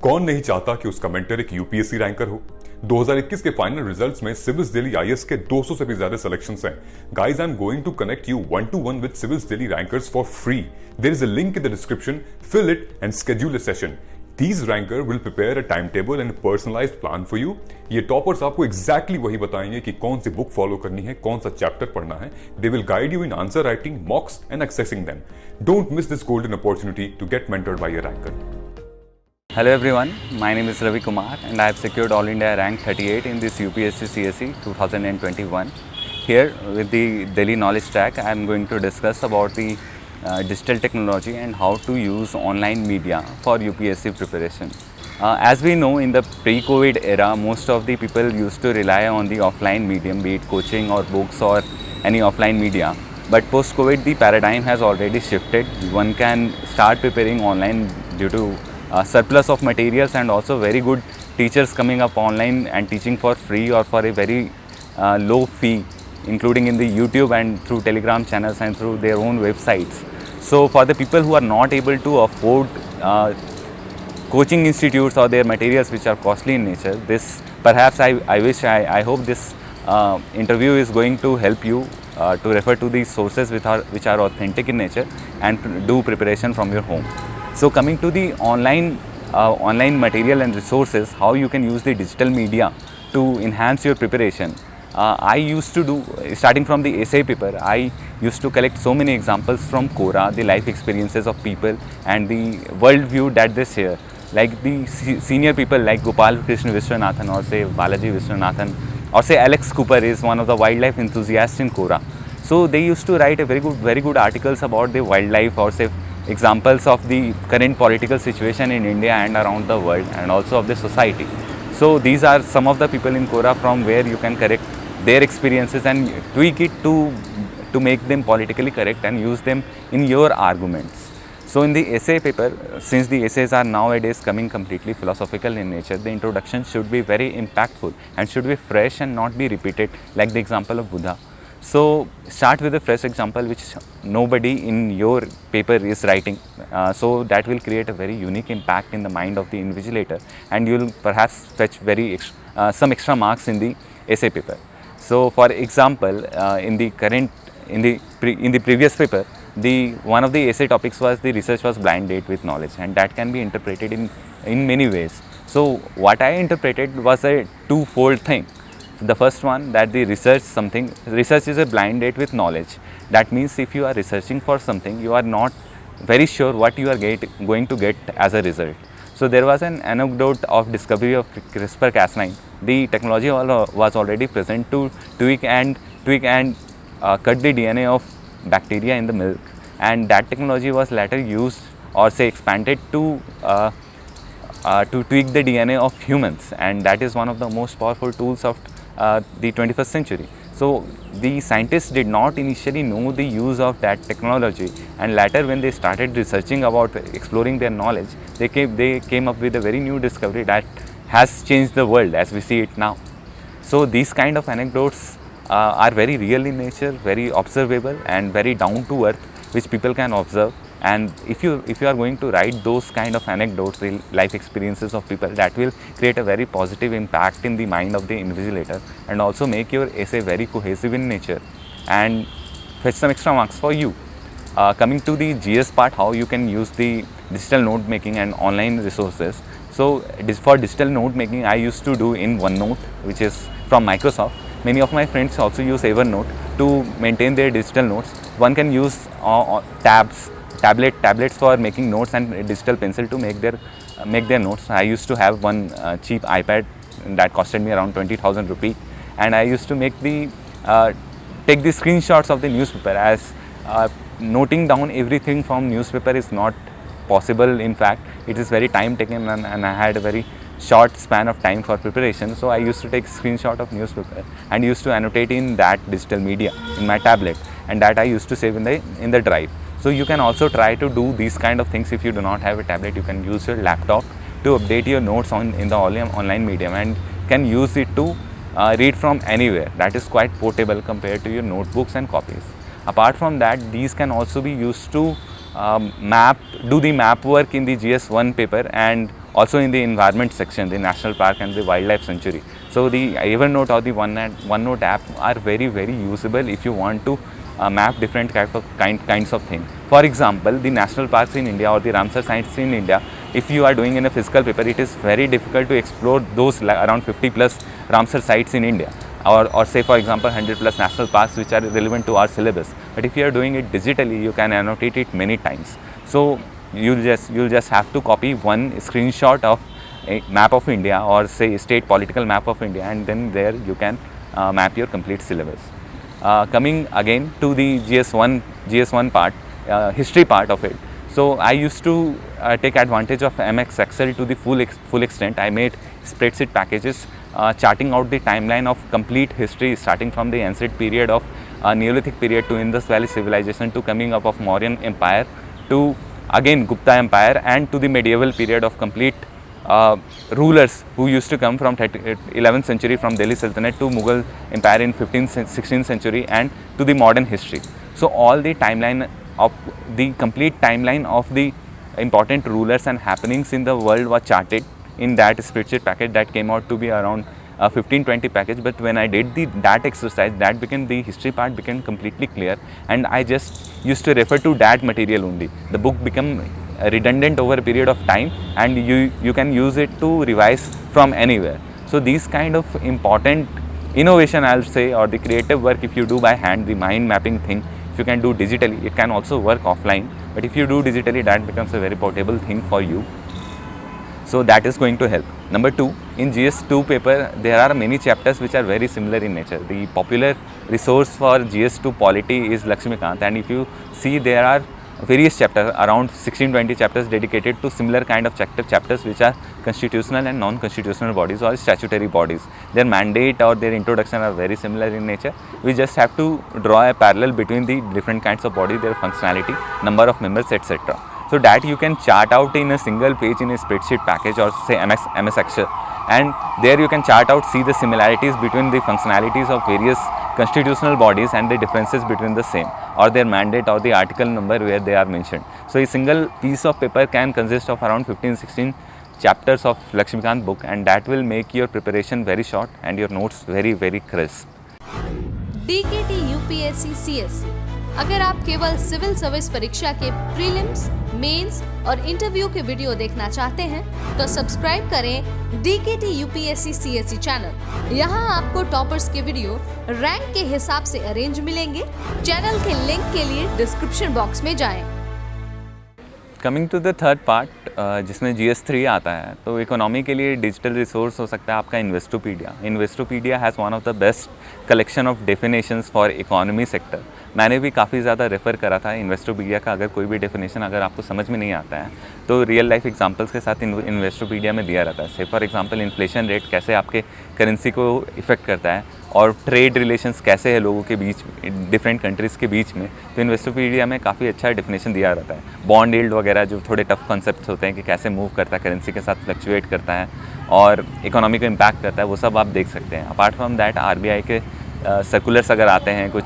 कौन नहीं चाहता कि उसका मेंटर एक यूपीएससी रैंकर हो। 2021 के फाइनल रिजल्ट्स में सिविल्स दिल्ली आईएएस के 200 से भी ज्यादा सिलेक्शंस हैं। Guys, I am going to connect you 1-to-1 with civils Delhi rankers for free. There is a link in the description, fill it and schedule a session. These ranker will prepare a timetable and a personalized plan for you. ये toppers आपको exactly वही बताएंगे कि कौन सी book follow करनी है, कौन सा चैप्टर पढ़ना है. They will guide you in answer writing, mocks and accessing them. Don't miss this golden opportunity to get mentored by a ranker. Hello everyone, my name is Ravi Kumar and I have secured All India rank 38 in this UPSC CSE 2021. Here with the Delhi knowledge track, I am going to discuss about the digital technology and how to use online media for UPSC preparation. As we know, in the pre-COVID era, most of the people used to rely on the offline medium, be it coaching or books or any offline media. But post-COVID, the paradigm has already shifted. One can start preparing online due to surplus of materials and also very good teachers coming up online and teaching for free or for a very low fee, including in the YouTube and through Telegram channels and through their own websites. So for the people who are not able to afford coaching institutes or their materials which are costly in nature, this perhaps I hope this interview is going to help you to refer to these sources which are authentic in nature and do preparation from your home. So coming to the online material and resources, how you can use the digital media to enhance your preparation. I used to do, starting from the essay paper, I used to collect so many examples from Quora, the life experiences of people and the worldview that they share. Like the senior people like Gopal Krishna Vishwanathan or say Balaji Vishwanathan or say Alex Cooper is one of the wildlife enthusiasts in Quora. So they used to write a very good articles about the wildlife or say examples of the current political situation in India and around the world and also of the society. So these are some of the people in Quora from where you can correct their experiences and tweak it to make them politically correct and use them in your arguments. So in the essay paper, since the essays are nowadays coming completely philosophical in nature, the introduction should be very impactful and should be fresh and not be repeated like the example of Buddha. So start with a fresh example which nobody in your paper is writing. So that will create a very unique impact in the mind of the invigilator and you will perhaps fetch some extra marks in the essay paper. So for example, in the previous paper, one of the essay topics was the research was blind date with knowledge, and that can be interpreted in many ways. So what I interpreted was a twofold thing. The first one, that the research is a blind date with knowledge. That means if you are researching for something, you are not very sure what you are going to get as a result. So there was an anecdote of discovery of CRISPR-Cas9. The technology was already present to tweak and cut the DNA of bacteria in the milk, and that technology was later used or say expanded to tweak the DNA of humans, and that is one of the most powerful tools of the 21st century. So the scientists did not initially know the use of that technology, and later when they started researching about exploring their knowledge, they came up with a very new discovery that has changed the world as we see it now. So these kind of anecdotes are very real in nature, very observable and very down to earth, which people can observe. And if you are going to write those kind of anecdotes, real life experiences of people, that will create a very positive impact in the mind of the invigilator and also make your essay very cohesive in nature and fetch some extra marks for you. Coming to the GS part, how you can use the digital note making and online resources. So for digital note making, I used to do in OneNote, which is from Microsoft. Many of my friends also use Evernote to maintain their digital notes. One can use tablets for making notes and a digital pencil to make their notes. I used to have one cheap iPad that costed me around 20,000 rupees, and I used to take the screenshots of the newspaper, as noting down everything from newspaper is not possible. In fact, it is very time taken and I had a very short span of time for preparation. So I used to take screenshot of newspaper and used to annotate in that digital media in my tablet, and that I used to save in the drive. So you can also try to do these kind of things. If you do not have a tablet, you can use your laptop to update your notes in the online medium and can use it to read from anywhere. That is quite portable compared to your notebooks and copies. Apart from that, these can also be used to do the map work in the GS1 paper and also in the environment section, the national park and the wildlife sanctuary. So the Evernote or the OneNote app are very usable if you want to map different kinds of things. For example, the national parks in India or the Ramsar sites in India, if you are doing in a physical paper, it is very difficult to explore those around 50 plus Ramsar sites in India, or say for example 100 plus national parks which are relevant to our syllabus. But if you are doing it digitally, you can annotate it many times. So you'll just have to copy one screenshot of a map of India, or say state political map of India, and then there you can map your complete syllabus. Coming again to the GS1 part, history part of it. So I used to take advantage of MX Excel to the full extent. I made spreadsheet packages charting out the timeline of complete history, starting from the ancient period of Neolithic period to Indus Valley civilization, to coming up of Mauryan Empire, to again Gupta Empire, and to the medieval period of complete rulers who used to come from 11th century from Delhi Sultanate to Mughal Empire in 15th 16th century, and to the modern history. So all the timeline of the complete timeline of the important rulers and happenings in the world was charted in that spreadsheet package. That came out to be around 15-20 package. But when I did that exercise, that became the history part became completely clear, and I just used to refer to that material only. The book became redundant over a period of time, and you can use it to revise from anywhere. So these kind of important innovation, I'll say, or the creative work, if you do by hand, the mind mapping thing, if you can do digitally, it can also work offline. But if you do digitally, that becomes a very portable thing for you. So that is going to help. Number 2, in GS2 paper, there are many chapters which are very similar in nature. The popular resource for GS2 polity is Lakshmikant, and if you see, there are various chapters, around 16-20 chapters dedicated to similar kind of chapters which are constitutional and non-constitutional bodies or statutory bodies. Their mandate or their introduction are very similar in nature. We just have to draw a parallel between the different kinds of bodies, their functionality, number of members, etc. So that you can chart out in a single page in a spreadsheet package, or say MS Excel, and there you can chart out, see the similarities between the functionalities of various constitutional bodies and the differences between the same, or their mandate or the article number where they are mentioned. So a single piece of paper can consist of around 15-16 chapters of Lakshmikant book, and that will make your preparation very short and your notes very crisp. DKT UPSC CSC, अगर आप केवल civil service परीक्षा के prelims, mains और interview के video देखना चाहते हैं तो सब्सक्राइब करें DKT UPSC CSC चैनल। यहाँ आपको टॉपर्स के वीडियो रैंक के हिसाब से अरेंज मिलेंगे। चैनल के लिंक के लिए डिस्क्रिप्शन बॉक्स में जाएं। Coming to the third part, जिसमें GS3 आता है, तो इकोनॉमी के लिए डिजिटल रिसोर्स हो सकता है आपका Investopedia. Investopedia has one of the best collection of definitions for economy sector. मैंने भी काफ़ी ज़्यादा रेफ़र करा था इन्वेस्टोपीडिया का। अगर कोई भी डेफिनेशन अगर आपको समझ में नहीं आता है तो रियल लाइफ एग्जांपल्स के साथ इन्वेस्टोपीडिया में दिया रहता है। से फॉर एग्जांपल इन्फ्लेशन रेट कैसे आपके करेंसी को इफ़ेक्ट करता है, और ट्रेड रिलेशंस कैसे है लोगों के बीच, डिफरेंट कंट्रीज़ के बीच में, तो इन्वेस्टोपीडिया में काफ़ी अच्छा डेफिनेशन दिया रहता है। बॉन्ड यील्ड वगैरह जो थोड़े टफ कॉन्सेप्ट्स होते हैं कि कैसे मूव करता है, करेंसी के साथ फ्लक्चुएट करता है और इकोनॉमी को इम्पैक्ट करता है, वो सब आप देख सकते हैं। अपार्ट फ्रॉम दैट RBI के सर्कुलर्स अगर आते हैं कुछ,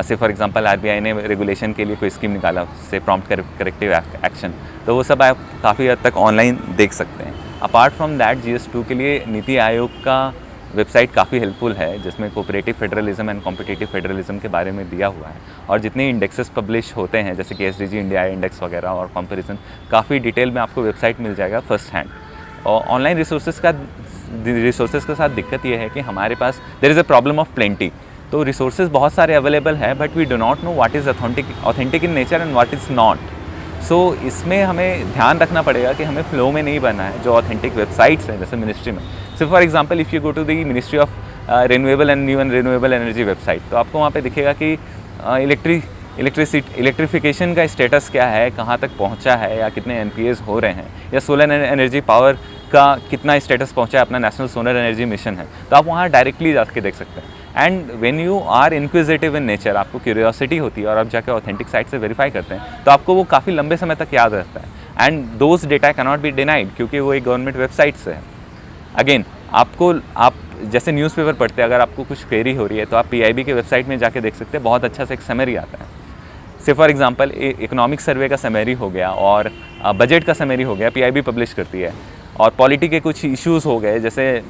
से फॉर एग्जांपल RBI ने रेगुलेशन के लिए कोई स्कीम निकाला, से प्रॉम्प्ट करेक्टिव एक्शन, तो वो सब आप काफ़ी हद तक ऑनलाइन देख सकते हैं। अपार्ट फ्रॉम दैट GS2 के लिए नीति आयोग का वेबसाइट काफ़ी हेल्पफुल है, जिसमें cooperative federalism and competitive federalism के बारे में दिया हुआ है, और जितने इंडेक्सेस पब्लिश होते हैं जैसे कि SDG इंडिया इंडेक्स वगैरह और कंपैरिजन, काफ़ी डिटेल में आपको वेबसाइट मिल जाएगा फर्स्ट हैंड। और ऑनलाइन रिसोर्सेज के साथ दिक्कत यह है कि हमारे पास there is a problem of plenty. तो रिसोर्सेज बहुत सारे अवेलेबल है, but we do not know what is authentic in nature and what is not. So इसमें हमें ध्यान रखना पड़ेगा कि हमें फ्लो में नहीं बनना है। जो ऑथेंटिक वेबसाइट्स हैं जैसे मिनिस्ट्री में, so for example if you go to the ministry of renewable and new and renewable energy website, तो आपको वहाँ पे दिखेगा कि इलेक्ट्रिफिकेशन का स्टेटस क्या है, कहाँ तक पहुँचा है, या कितने NPAs हो रहे हैं, या सोलर एनर्जी पावर का कितना स्टेटस पहुँचा है, अपना नेशनल सोलर एनर्जी मिशन है, तो आप वहाँ डायरेक्टली जाके देख सकते हैं। And when you are inquisitive in nature, आपको क्यूरियोसिटी होती है और आप जाके ऑथेंटिक साइट से वेरीफाई करते हैं, तो आपको वो काफ़ी लंबे समय तक याद रहता है। And those data cannot be denied, क्योंकि वो एक गवर्नमेंट वेबसाइट से है। अगेन आप जैसे न्यूज़पेपर पढ़ते हैं, अगर आपको कुछ क्वेरी हो रही है तो आप PIB के वेबसाइट में जाके देख सकते हैं, बहुत अच्छा से एक समरी आता है। से फॉर एग्जांपल इकोनॉमिक सर्वे का समरी हो गया और बजट का समरी हो गया, PIB पब्लिश करती है। और पॉलिटी के कुछ इश्यूज़ हो गए, जैसे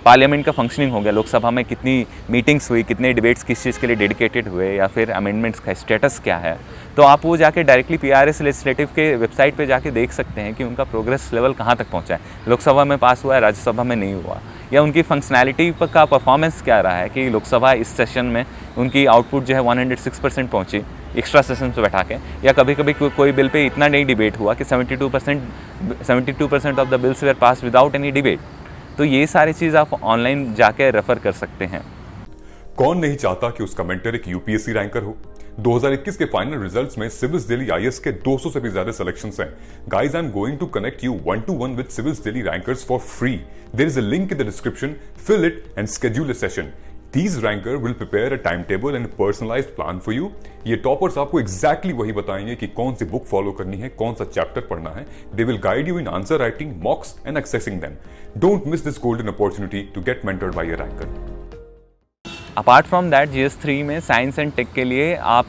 पार्लियामेंट का फंक्शनिंग हो गया, लोकसभा में कितनी मीटिंग्स हुई, कितने डिबेट्स किस चीज़ के लिए डेडिकेटेड हुए, या फिर अमेंडमेंट्स का स्टेटस क्या है, तो आप वो जाके डायरेक्टली PRS लेजिस्लेटिव के वेबसाइट पे जाके देख सकते हैं कि उनका प्रोग्रेस लेवल कहाँ तक पहुँचा है, लोकसभा में पास हुआ है, राज्यसभा में नहीं हुआ, या उनकी फंक्शनैलिटी का परफॉर्मेंस क्या रहा है कि लोकसभा इस सेशन में उनकी आउटपुट जो है 106% पहुँची एक्स्ट्रा सेशन पे बैठा के, या कभी कभी कोई बिल पे इतना नहीं डिबेट हुआ कि 72% of the bills were pass without any debate. तो ये सारी चीज़ आप ऑनलाइन जाके रेफर कर सकते हैं। कौन नहीं चाहता कि उसका मेंटर एक यूपीएससी रैंकर हो। 2021 के फाइनल रिजल्ट्स में सिविल्स दिल्ली आईएएस के 200 से भी ज्यादा सिलेक्शंस हैं। Guys, I am going to connect you 1-to-1 with civils Delhi rankers for free. There is a link in the description, fill it and schedule a session. These ranker will prepare a timetable and a personalized plan for you. ये toppers आपको exactly वही बताएंगे कि कौन सी book follow करनी है, कौन सा चैप्टर पढ़ना है। They will guide you in answer writing, mocks and accessing them. Don't miss this golden opportunity to get mentored by a ranker. Apart from that GS3 में साइंस एंड टेक के लिए आप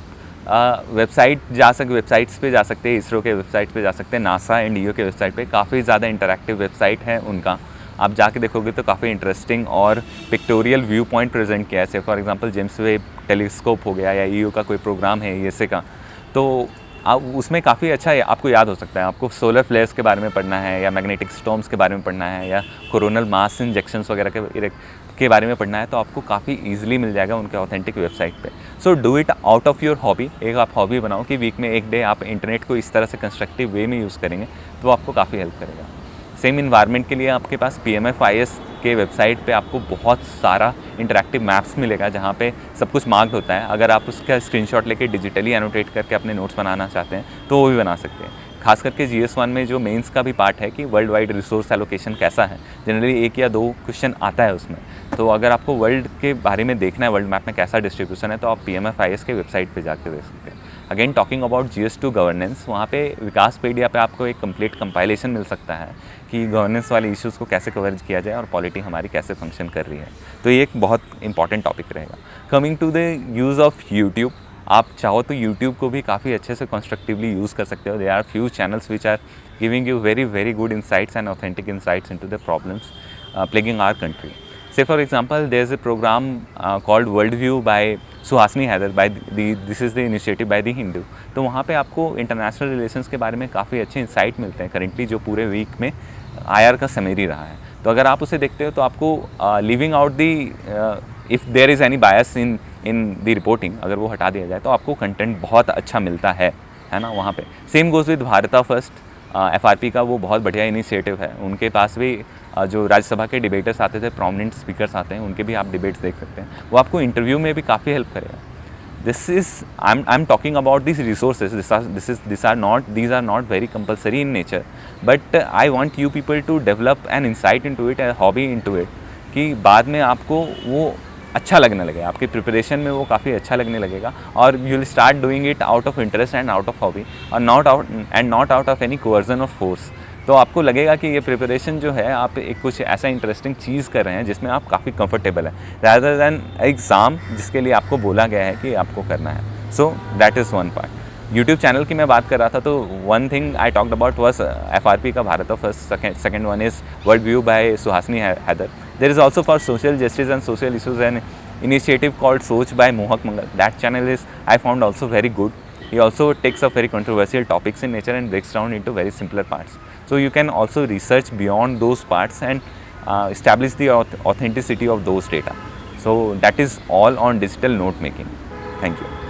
वेबसाइट्स पे जा सकते हैं, इसरो के वेबसाइट पे जा सकते हैं, नासा एंड DO के वेबसाइट पे काफ़ी ज़्यादा इंटरैक्टिव वेबसाइट है उनका। आप जाके देखोगे तो काफ़ी इंटरेस्टिंग और पिक्टोरियल व्यू पॉइंट प्रेजेंट किया है। For example James Webb telescope हो गया, या EO का कोई प्रोग्राम है ESA का, तो आप उसमें काफ़ी अच्छा आपको याद हो सकता है। आपको सोलर फ्लेयर्स के बारे में पढ़ना है, या मैग्नेटिक स्टॉर्म्स के बारे में पढ़ना है, या कोरोनल मास इंजेक्शंस वगैरह के बारे में पढ़ना है, तो आपको काफ़ी ईजिली मिल जाएगा उनके ऑथेंटिक वेबसाइट पे। So do it out of your hobby. एक आप हॉबी बनाओ कि वीक में एक डे आप इंटरनेट को इस तरह से कंस्ट्रक्टिव वे में यूज़ करेंगे, तो आपको काफ़ी हेल्प करेगा। सेम इन्वायरमेंट के लिए आपके पास PMFIS के वेबसाइट पे आपको बहुत सारा इंटरैक्टिव मैप्स मिलेगा, जहाँ पे सब कुछ मार्क्ड होता है। अगर आप उसका स्क्रीनशॉट लेके डिजिटली एनोटेट करके अपने नोट्स बनाना चाहते हैं तो वो भी बना सकते हैं। खास करके GS1 में जो मेंस का भी पार्ट है कि वर्ल्ड वाइड रिसोर्स एलोकेशन कैसा है, जनरली 1 या 2 क्वेश्चन आता है उसमें। तो अगर आपको वर्ल्ड के बारे में देखना है, वर्ल्ड मैप में कैसा डिस्ट्रीब्यूशन है, तो आप PMFIS के वेबसाइट पे जाके देख सकते हैं। Again talking about GS2 governance, वहाँ पे विकासपीडिया पे आपको एक कंप्लीट कंपाइलेशन मिल सकता है कि गवर्नेंस वाले इश्यूज़ को कैसे कवर किया जाए और पॉलिटी हमारी कैसे फंक्शन कर रही है। तो ये एक बहुत इंपॉर्टेंट टॉपिक रहेगा। Coming to the use of YouTube, आप चाहो तो यूट्यूब को भी काफ़ी अच्छे से कंस्ट्रक्टिवली यूज़ कर सकते हो। There are few channels which are giving you very good insights and authentic insights into the problems plaguing our country. Say for example, there is a program called Worldview by Suhasini Haider, this is the initiative by the Hindu। तो वहाँ पे आपको international relations के बारे में काफ़ी अच्छे insight मिलते हैं। करेंटली जो पूरे वीक में IR का समरी रहा है, तो अगर आप उसे देखते हो तो आपको leaving out the if there is any bias in the reporting, अगर वो हटा दिया जाए तो आपको कंटेंट बहुत अच्छा मिलता है ना वहाँ पे। सेम गोज़ विद भारता फर्स्ट, FRP का वो बहुत बढ़िया इनिशिएटिव है। उनके पास भी जो राज्यसभा के डिबेटर्स आते थे, प्रोमिनेंट स्पीकर्स आते हैं, उनके भी आप डिबेट्स देख सकते हैं। वो आपको इंटरव्यू में भी काफ़ी हेल्प करेगा। I am talking about this resources, these are not very compulsory in nature, but I want you people to develop an insight into it, a hobby into it, कि बाद में आपको वो अच्छा लगने लगेगा, आपकी प्रिपरेशन में वो काफ़ी अच्छा लगने लगेगा, और you will start doing it out of interest and out of hobby, और not out of any coercion or force. तो आपको लगेगा कि ये प्रिपरेशन जो है, आप एक कुछ ऐसा इंटरेस्टिंग चीज़ कर रहे हैं जिसमें आप काफ़ी कंफर्टेबल हैं, रादर दैन एग्ज़ाम जिसके लिए आपको बोला गया है कि आपको करना है। So that is one part. YouTube channel की मैं बात कर रहा था, तो one thing I talked about was FRP का Bharat first, second one is world view by Suhasini Haidar. There is also for social justice and social issues an initiative called Soch by Mohak Mangal. That channel is, I found, also very good. He also takes up very controversial topics in nature and breaks down into very simpler parts. So you can also research beyond those parts and establish the authenticity of those data. So that is all on digital note making. Thank you.